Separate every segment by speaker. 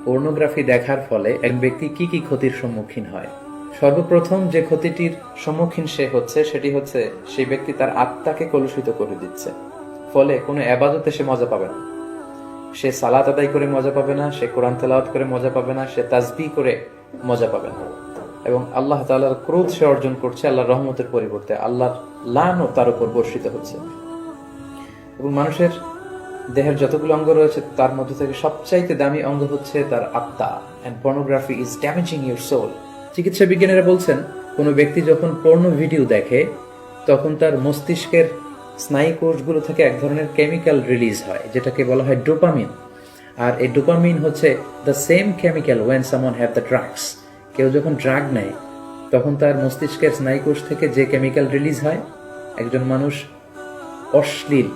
Speaker 1: Pornography দেখার ফলে এক ব্যক্তি কি কি ক্ষতির সম্মুখীন হয়। সর্বপ্রথম যে ক্ষতিটির সম্মুখীন সে হচ্ছে সেটি হচ্ছে সেই ব্যক্তি তার আত্মাকে কলুষিত করে দিচ্ছে। ফলে কোনো এবাদতে সে মজা পাবে না, সে সালাত আদায় করে মজা পাবে না, সে কোরআন তেলাওয়াত করে মজা পাবে না, সে তাসবিহ করে মজা পাবে না, এবং আল্লাহ তাআলার ক্রোধ সে অর্জন করছে আল্লাহর রহমতের পরিবর্তে আল্লাহর লানও তার উপর বর্ষিত হচ্ছে। এবং মানুষের দেহের যতগুলো অঙ্গ রয়েছে তার মধ্যে থেকে সবচাইতে দামি অঙ্গ হচ্ছে তার আত্মা। And pornography is damaging your soul. চিকিৎসা বিজ্ঞানীরা বলছেন কোনো ব্যক্তি যখন পর্নো ভিডিও দেখে তখন তার মস্তিষ্কের স্নায়ু কোষগুলো থেকে এক ধরনের কেমিক্যাল রিলিজ হয় যেটাকে বলা হয় ডোপামিন। আর এই ডোপামিন হচ্ছে the same chemical when someone have the drugs. কেউ যখন ড্রাগ নেয় তখন তার মস্তিষ্কের স্নায়ু কোষ থেকে যে কেমিক্যাল রিলিজ হয়, একজন মানুষ অশ্লীল,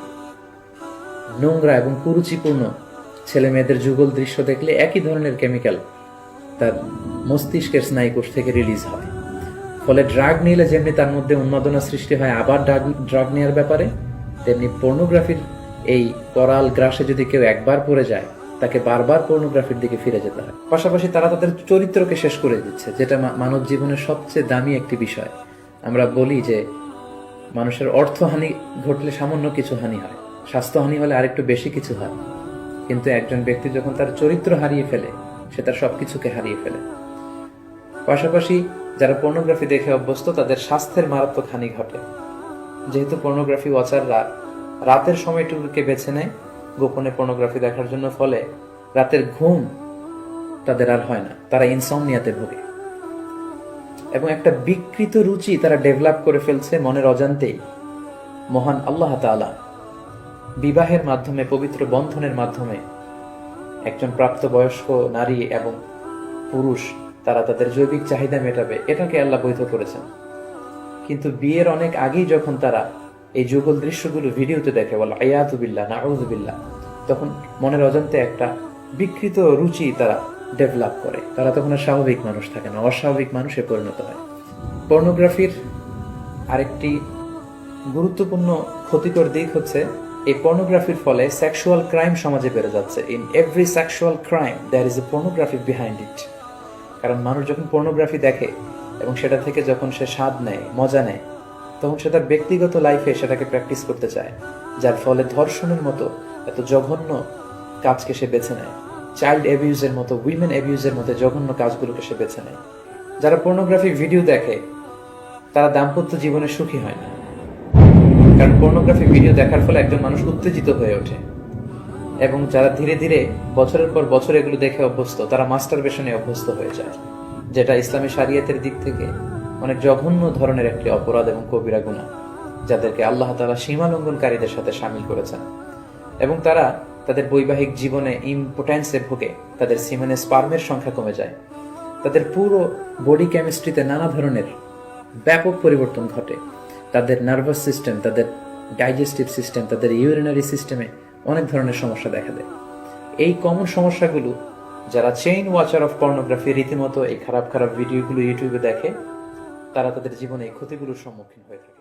Speaker 1: নোংরা এবং কুরুচিপূর্ণ ছেলে মেয়েদের যুগল দৃশ্য দেখলে একই ধরনের কেমিক্যাল তার মস্তিষ্কের স্নায়ু কোষ থেকে রিলিজ হয়। ফলে ড্রাগ নিলে যেমনি তার মধ্যে উন্মাদনা সৃষ্টি হয় আবার ড্রাগ নেওয়ার ব্যাপারে, তেমনি পর্নোগ্রাফির এই করাল গ্রাসে যদি কেউ একবার পড়ে যায় তাকে বারবার পর্নোগ্রাফির দিকে ফিরে যেতে হয়। পাশাপাশি তারা তাদের চরিত্রকে শেষ করে দিচ্ছে, যেটা মানব জীবনের সবচেয়ে দামি একটি বিষয়। আমরা বলি যে মানুষের অর্থহানি ঘটলে সামান্য কিছু হানি হয়, স্বাস্থ্যহানি হলে আরেকটু বেশি কিছু হয়, কিন্তু একজন ব্যক্তি যখন তার চরিত্র হারিয়ে ফেলে সে তার সবকিছুকে হারিয়ে ফেলে। পাশাপাশি যারা পর্নোগ্রাফি দেখে অভ্যস্ত তাদের স্বাস্থ্যের মারাত্মক হানি ঘটে, যেহেতু পর্নোগ্রাফি ওয়াচাররা রাতের সময়টুকুকে বেছে নেয় গোপনে পর্নোগ্রাফি দেখার জন্য। ফলে রাতের ঘুম তাদের আর হয় না, তারা ইনসমনিয়াতে ভোগে এবং একটা বিকৃত রুচি তারা ডেভেলপ করে ফেলছে মনের অজান্তেই। মহান আল্লাহ তাআলা বিবাহের মাধ্যমে, পবিত্র বন্ধনের মাধ্যমে একজন প্রাপ্তবয়স্ক নারী এবং পুরুষ তারা তাদের জৈবিক চাহিদা মেটাবে, এটাকে আল্লাহ বৈধ করেছেন। কিন্তু বিয়ের অনেক আগেই যখন তারা এই যুগল দৃশ্যগুলো ভিডিওতে দেখে, বলা আয়াতু বিল্লাহ, নাউযু বিল্লাহ, তখন মনের অজান্তে একটা বিকৃত রুচি তারা ডেভেলপ করে। তারা তখন আর স্বাভাবিক মানুষ থাকে না, অস্বাভাবিক মানুষে পরিণত হয়। পর্নোগ্রাফির আরেকটি গুরুত্বপূর্ণ ক্ষতিকর দিক হচ্ছে এই পর্নোগ্রাফির ফলে সেক্সুয়াল ক্রাইম সমাজে বেড়ে যাচ্ছে। In every sexual crime there is a pornography behind it. কারণ মানুষ যখন পর্নোগ্রাফি দেখে এবং সেটা থেকে যখন সে স্বাদ নেয়, মজা নেয়, তখন সে তার ব্যক্তিগত লাইফে সেটাকে প্র্যাকটিস করতে চায়, যার ফলে ধর্ষণের মতো এত জঘন্য কাজকে সে বেছে নেয়, চাইল্ড অ্যাবিউজের মতো, উইমেন অ্যাবিউজের মতো জঘন্য কাজগুলোকে সে বেছে নেয়। যারা পর্নোগ্রাফি ভিডিও দেখে তারা দাম্পত্য জীবনে সুখী হয় না, কারণ পর্নোগ্রাফি ভিডিও দেখার ফলে একজন মানুষ উত্তেজিত হয়ে ওঠে। এবং যারা ধীরে ধীরে বছরের পর বছর এগুলো দেখে অভ্যস্ত তারা মাস্টারবেশনে অভ্যস্ত হয়ে যায়, যেটা ইসলামী শরিয়তের দিক থেকে অনেক জঘন্য ধরনের একটি অপরাধ এবং কবিরা গুনাহ, যাদেরকে আল্লাহ তাআলা সীমা লঙ্ঘনকারীদের সাথে শামিল করেছেন। এবং তারা তাদের বৈবাহিক জীবনে ইম্পোটেন্সে ভোগে, তাদের সিমেনে স্পার্মের সংখ্যা কমে যায়, তাদের পুরো বডি কেমিস্ট্রিতে নানা ধরনের ব্যাপক পরিবর্তন ঘটে, তাদের নার্ভাস সিস্টেম, তাদের ডাইজেস্টিভ সিস্টেম, তাদের ইউরিনারি সিস্টেমে অনেক ধরনের সমস্যা দেখা দেয়। এই কমন সমস্যাগুলো যারা চেইন ওয়াচার অফ পর্নোগ্রাফি রীতিমতো এই খারাপ খারাপ ভিডিওগুলো ইউটিউবে দেখে তারা তাদের জীবনে এই ক্ষতিগুলোর সম্মুখীন হয়ে থাকে।